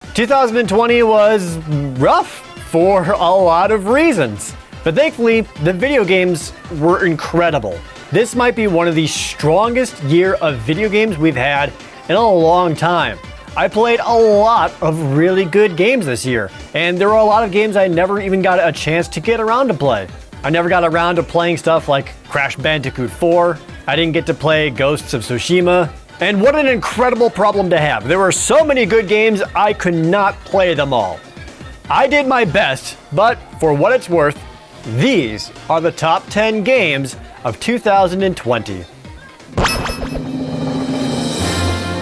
2020 was rough for a lot of reasons, but thankfully, the video games were incredible. This might be one of the strongest year of video games we've had in a long time. I played a lot of really good games this year, and there were a lot of games I never even got a chance to get around to play. I never got around to playing stuff like Crash Bandicoot 4, I didn't get to play Ghosts of Tsushima, and what an incredible problem to have. There were so many good games, I could not play them all. I did my best, but for what it's worth, these are the top 10 games of 2020.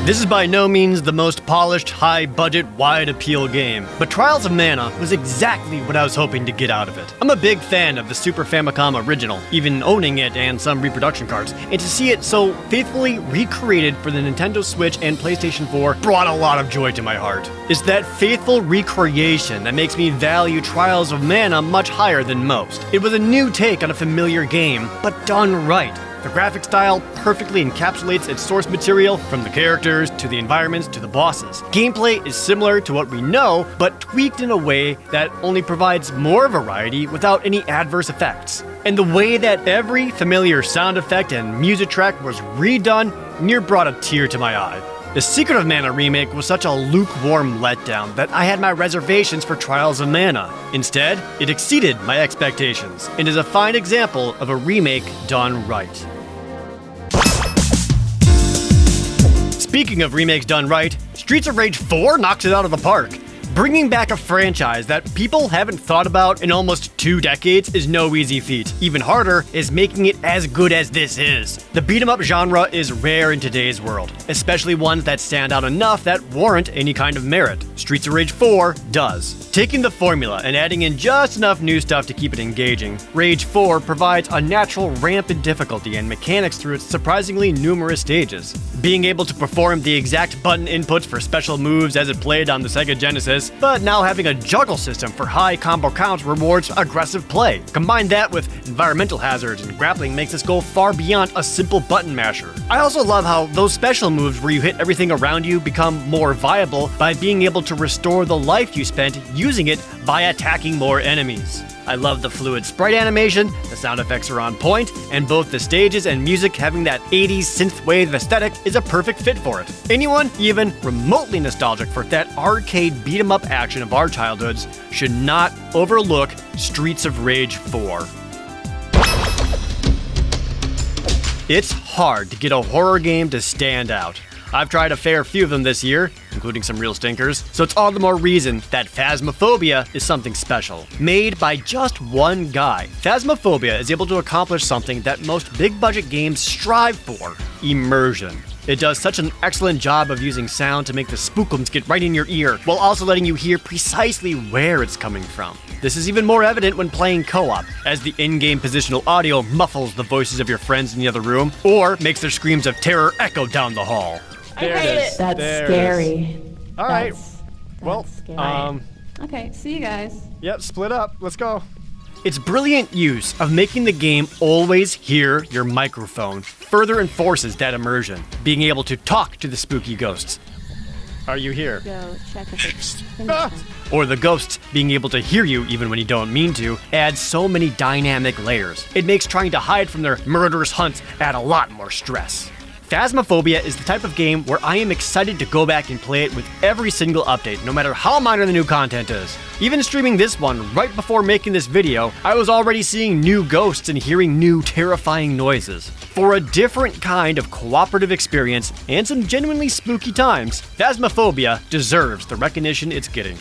This is by no means the most polished, high-budget, wide-appeal game, but Trials of Mana was exactly what I was hoping to get out of it. I'm a big fan of the Super Famicom original, even owning it and some reproduction cards, and to see it so faithfully recreated for the Nintendo Switch and PlayStation 4 brought a lot of joy to my heart. It's that faithful recreation that makes me value Trials of Mana much higher than most. It was a new take on a familiar game, but done right. The graphic style perfectly encapsulates its source material, from the characters, to the environments, to the bosses. Gameplay is similar to what we know, but tweaked in a way that only provides more variety without any adverse effects. And the way that every familiar sound effect and music track was redone near brought a tear to my eye. The Secret of Mana remake was such a lukewarm letdown that I had my reservations for Trials of Mana. Instead, it exceeded my expectations, and is a fine example of a remake done right. Speaking of remakes done right, Streets of Rage 4 knocks it out of the park. Bringing back a franchise that people haven't thought about in almost 2 decades is no easy feat. Even harder is making it as good as this is. The beat-em-up genre is rare in today's world, especially ones that stand out enough that warrant any kind of merit. Streets of Rage 4 does. Taking the formula and adding in just enough new stuff to keep it engaging, Rage 4 provides a natural ramp in difficulty and mechanics through its surprisingly numerous stages. Being able to perform the exact button inputs for special moves as it played on the Sega Genesis, but now having a juggle system for high combo counts rewards aggressive play. Combine that with environmental hazards and grappling makes this go far beyond a simple button masher. I also love how those special moves where you hit everything around you become more viable by being able to restore the life you spent using it by attacking more enemies. I love the fluid sprite animation, the sound effects are on point, and both the stages and music having that 80s synthwave aesthetic is a perfect fit for it. Anyone even remotely nostalgic for that arcade beat-em-up action of our childhoods should not overlook Streets of Rage 4. It's hard to get a horror game to stand out. I've tried a fair few of them this year, including some real stinkers, so it's all the more reason that Phasmophobia is something special. Made by just one guy, Phasmophobia is able to accomplish something that most big-budget games strive for: immersion. It does such an excellent job of using sound to make the spookums get right in your ear, while also letting you hear precisely where it's coming from. This is even more evident when playing co-op, as the in-game positional audio muffles the voices of your friends in the other room, or makes their screams of terror echo down the hall. There it is. That's scary. All right. Well, scary. Okay, see you guys. Yep, split up. Let's go. Its brilliant use of making the game always hear your microphone further enforces that immersion, being able to talk to the spooky ghosts. Are you here? Go check if it's Or the ghosts being able to hear you even when you don't mean to adds so many dynamic layers. It makes trying to hide from their murderous hunts add a lot more stress. Phasmophobia is the type of game where I am excited to go back and play it with every single update, no matter how minor the new content is. Even streaming this one right before making this video, I was already seeing new ghosts and hearing new terrifying noises. For a different kind of cooperative experience and some genuinely spooky times, Phasmophobia deserves the recognition it's getting.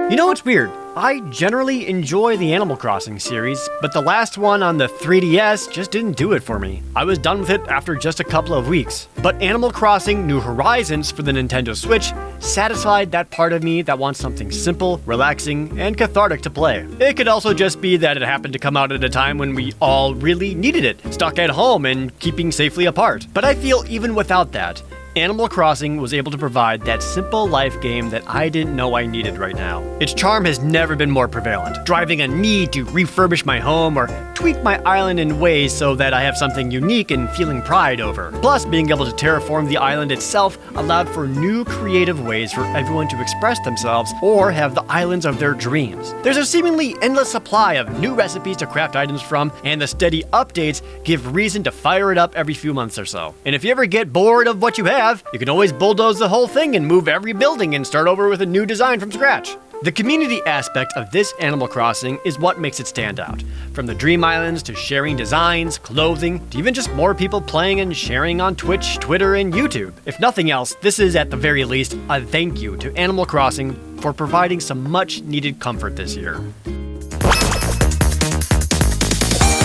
You know what's weird? I generally enjoy the Animal Crossing series, but the last one on the 3DS just didn't do it for me. I was done with it after just a couple of weeks. But Animal Crossing New Horizons for the Nintendo Switch satisfied that part of me that wants something simple, relaxing, and cathartic to play. It could also just be that it happened to come out at a time when we all really needed it, stuck at home and keeping safely apart. But I feel even without that, Animal Crossing was able to provide that simple life game that I didn't know I needed right now. Its charm has never been more prevalent, driving a need to refurbish my home or tweak my island in ways so that I have something unique and feeling pride over. Plus, being able to terraform the island itself allowed for new creative ways for everyone to express themselves or have the islands of their dreams. There's a seemingly endless supply of new recipes to craft items from, and the steady updates give reason to fire it up every few months or so. And if you ever get bored of what you have, you can always bulldoze the whole thing and move every building and start over with a new design from scratch. The community aspect of this Animal Crossing is what makes it stand out. From the Dream Islands to sharing designs, clothing, to even just more people playing and sharing on Twitch, Twitter, and YouTube. If nothing else, this is at the very least a thank you to Animal Crossing for providing some much needed comfort this year.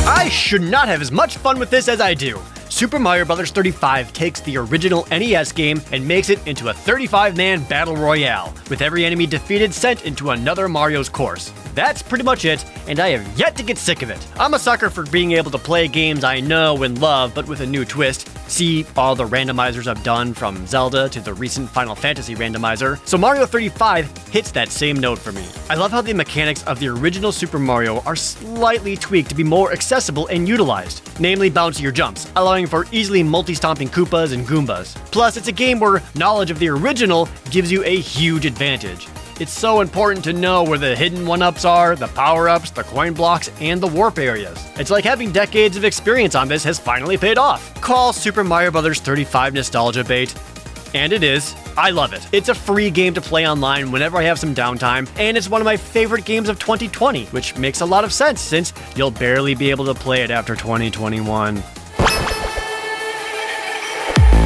I should not have as much fun with this as I do. Super Mario Bros. 35 takes the original NES game and makes it into a 35-man battle royale, with every enemy defeated sent into another Mario's course. That's pretty much it, and I have yet to get sick of it. I'm a sucker for being able to play games I know and love, but with a new twist. See all the randomizers I've done, from Zelda to the recent Final Fantasy randomizer, so Mario 35 hits that same note for me. I love how the mechanics of the original Super Mario are slightly tweaked to be more accessible and utilized, namely bouncier jumps, allowing for easily multi-stomping Koopas and Goombas. Plus, it's a game where knowledge of the original gives you a huge advantage. It's so important to know where the hidden one-ups are, the power-ups, the coin blocks, and the warp areas. It's like having decades of experience on this has finally paid off. Call Super Mario Bros. 35 nostalgia bait. And it is. I love it. It's a free game to play online whenever I have some downtime, and it's one of my favorite games of 2020, which makes a lot of sense since you'll barely be able to play it after 2021.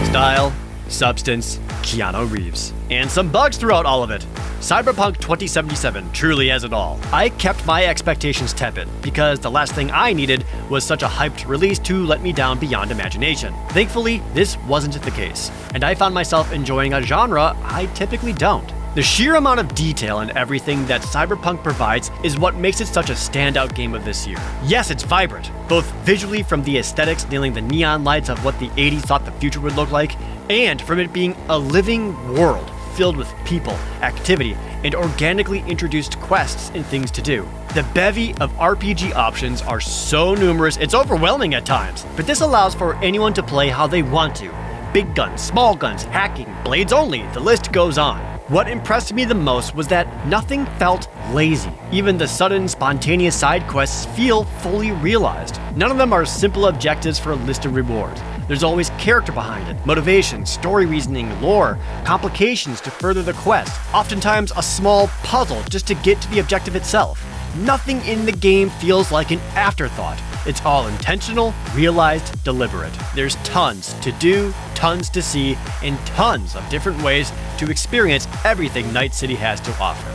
Style, substance, Keanu Reeves. And some bugs throughout all of it. Cyberpunk 2077 truly has it all. I kept my expectations tepid, because the last thing I needed was such a hyped release to let me down beyond imagination. Thankfully, this wasn't the case, and I found myself enjoying a genre I typically don't. The sheer amount of detail in everything that Cyberpunk provides is what makes it such a standout game of this year. Yes, it's vibrant, both visually from the aesthetics nailing the neon lights of what the 80s thought the future would look like, and from it being a living world filled with people, activity, and organically introduced quests and things to do. The bevy of RPG options are so numerous it's overwhelming at times, but this allows for anyone to play how they want to. Big guns, small guns, hacking, blades only, the list goes on. What impressed me the most was that nothing felt lazy. Even the sudden, spontaneous side quests feel fully realized. None of them are simple objectives for a list of rewards. There's always character behind it, motivation, story reasoning, lore, complications to further the quest, oftentimes a small puzzle just to get to the objective itself. Nothing in the game feels like an afterthought. It's all intentional, realized, deliberate. There's tons to do, tons to see, and tons of different ways to experience everything Night City has to offer.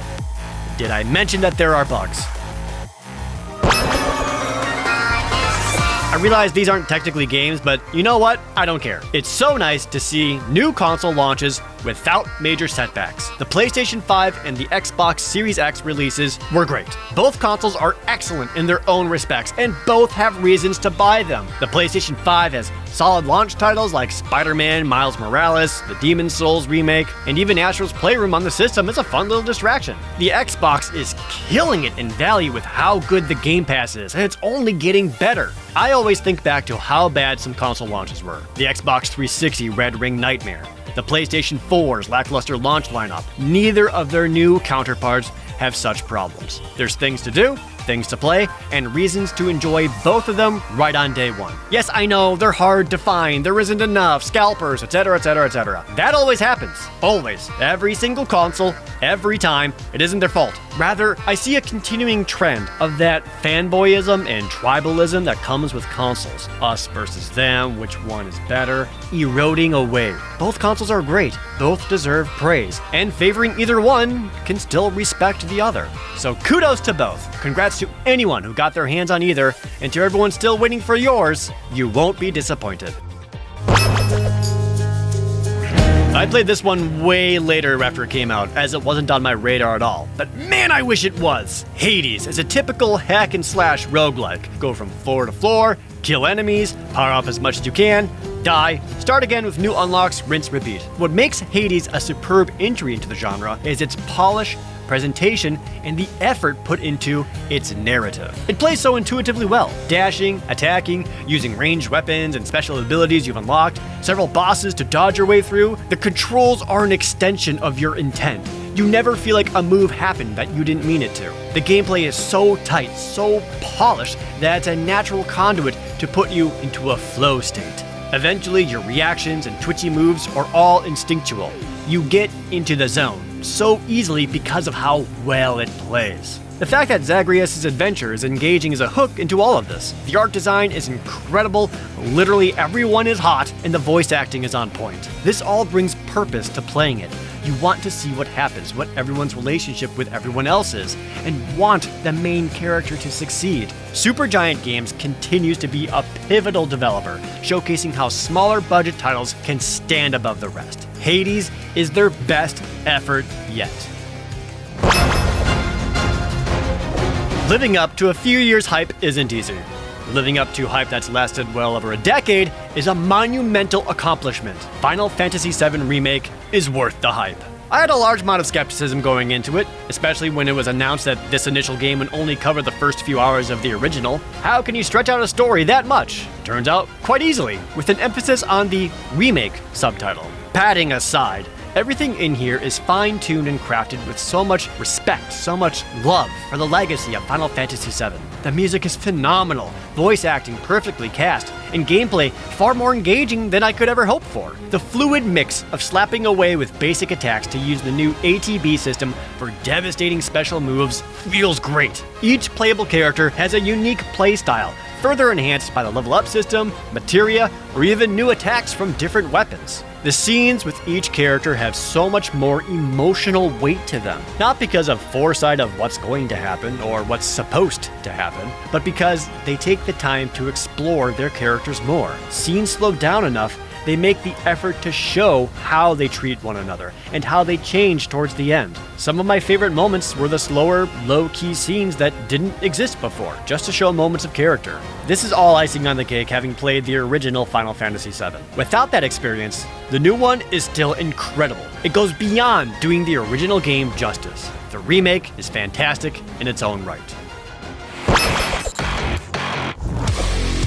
Did I mention that there are bugs? I realize these aren't technically games, but you know what? I don't care. It's so nice to see new console launches without major setbacks. The PlayStation 5 and the Xbox Series X releases were great. Both consoles are excellent in their own respects, and both have reasons to buy them. The PlayStation 5 has solid launch titles like Spider-Man, Miles Morales, the Demon's Souls remake, and even Astro's Playroom on the system is a fun little distraction. The Xbox is killing it in value with how good the Game Pass is, and it's only getting better. I always think back to how bad some console launches were. The Xbox 360 Red Ring Nightmare, the PlayStation 4's lackluster launch lineup. Neither of their new counterparts have such problems. There's things to do, things to play, and reasons to enjoy both of them right on day one. Yes, I know, they're hard to find, there isn't enough, scalpers, etc, etc, etc. That always happens. Always. Every single console, every time. It isn't their fault. Rather, I see a continuing trend of that fanboyism and tribalism that comes with consoles. Us versus them, which one is better, eroding away. Both consoles are great, both deserve praise, and favoring either one can still respect the other. So kudos to both. Congrats to anyone who got their hands on either, and to everyone still waiting for yours, you won't be disappointed. I played this one way later after it came out, as it wasn't on my radar at all. But man, I wish it was! Hades is a typical hack and slash roguelike. Go from floor to floor, kill enemies, power up as much as you can, Die, start again with new unlocks, rinse, repeat. What makes Hades a superb entry into the genre is its polish, presentation, and the effort put into its narrative. It plays so intuitively well. Dashing, attacking, using ranged weapons and special abilities you've unlocked, several bosses to dodge your way through. The controls are an extension of your intent. You never feel like a move happened that you didn't mean it to. The gameplay is so tight, so polished, that it's a natural conduit to put you into a flow state. Eventually, your reactions and twitchy moves are all instinctual. You get into the zone so easily because of how well it plays. The fact that Zagreus' adventure is engaging is a hook into all of this. The art design is incredible, literally everyone is hot, and the voice acting is on point. This all brings purpose to playing it. You want to see what happens, what everyone's relationship with everyone else is, and want the main character to succeed. Supergiant Games continues to be a pivotal developer, showcasing how smaller budget titles can stand above the rest. Hades is their best effort yet. Living up to a few years' hype isn't easy. Living up to hype that's lasted well over a decade is a monumental accomplishment. Final Fantasy VII Remake is worth the hype. I had a large amount of skepticism going into it, especially when it was announced that this initial game would only cover the first few hours of the original. How can you stretch out a story that much? Turns out, quite easily, with an emphasis on the remake subtitle. Padding aside, everything in here is fine-tuned and crafted with so much respect, so much love for the legacy of Final Fantasy VII. The music is phenomenal, voice acting perfectly cast, and gameplay far more engaging than I could ever hope for. The fluid mix of slapping away with basic attacks to use the new ATB system for devastating special moves feels great. Each playable character has a unique playstyle, further enhanced by the level up system, materia, or even new attacks from different weapons. The scenes with each character have so much more emotional weight to them, not because of foresight of what's going to happen or what's supposed to happen, but because they take the time to explore their characters more. Scenes slow down enough, they make the effort to show how they treat one another and how they change towards the end. Some of my favorite moments were the slower, low-key scenes that didn't exist before, just to show moments of character. This is all icing on the cake, having played the original Final Fantasy VII. Without that experience, the new one is still incredible. It goes beyond doing the original game justice. The remake is fantastic in its own right.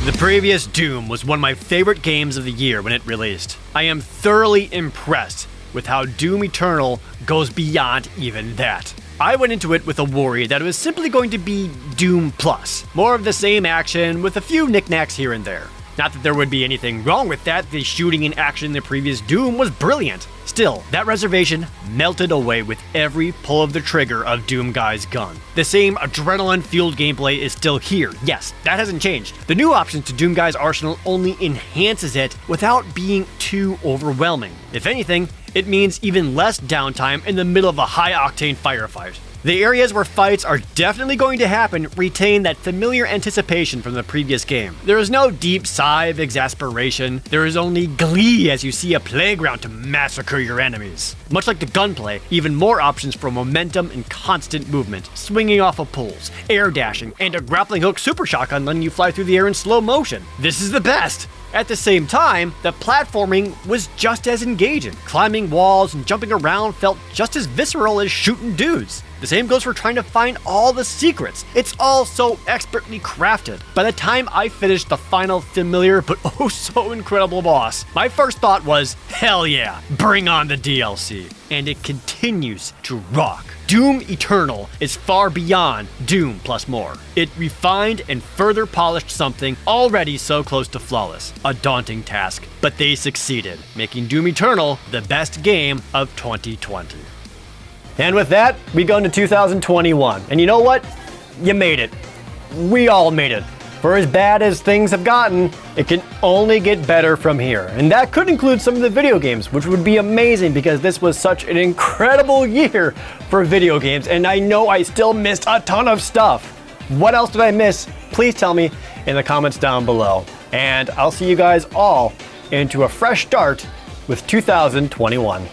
The previous Doom was one of my favorite games of the year when it released. I am thoroughly impressed with how Doom Eternal goes beyond even that. I went into it with a worry that it was simply going to be Doom Plus, more of the same action with a few knickknacks here and there. Not that there would be anything wrong with that, the shooting and action in the previous Doom was brilliant. Still, that reservation melted away with every pull of the trigger of Doom Guy's gun. The same adrenaline-fueled gameplay is still here, yes, that hasn't changed. The new options to Doom Guy's arsenal only enhances it without being too overwhelming. If anything, it means even less downtime in the middle of a high-octane firefight. The areas where fights are definitely going to happen retain that familiar anticipation from the previous game. There is no deep sigh of exasperation, there is only glee as you see a playground to massacre your enemies. Much like the gunplay, even more options for momentum and constant movement, swinging off of poles, air dashing, and a grappling hook super shotgun letting you fly through the air in slow motion. This is the best! At the same time, the platforming was just as engaging. Climbing walls and jumping around felt just as visceral as shooting dudes. The same goes for trying to find all the secrets. It's all so expertly crafted. By the time I finished the final familiar but oh so incredible boss, my first thought was, hell yeah, bring on the DLC. And it continues to rock. Doom Eternal is far beyond Doom plus more. It refined and further polished something already so close to flawless. A daunting task, but they succeeded, making Doom Eternal the best game of 2020. And with that, we go into 2021. And you know what? You made it. We all made it. For as bad as things have gotten, it can only get better from here. And that could include some of the video games, which would be amazing because this was such an incredible year for video games. And I know I still missed a ton of stuff. What else did I miss? Please tell me in the comments down below. And I'll see you guys all into a fresh start with 2021.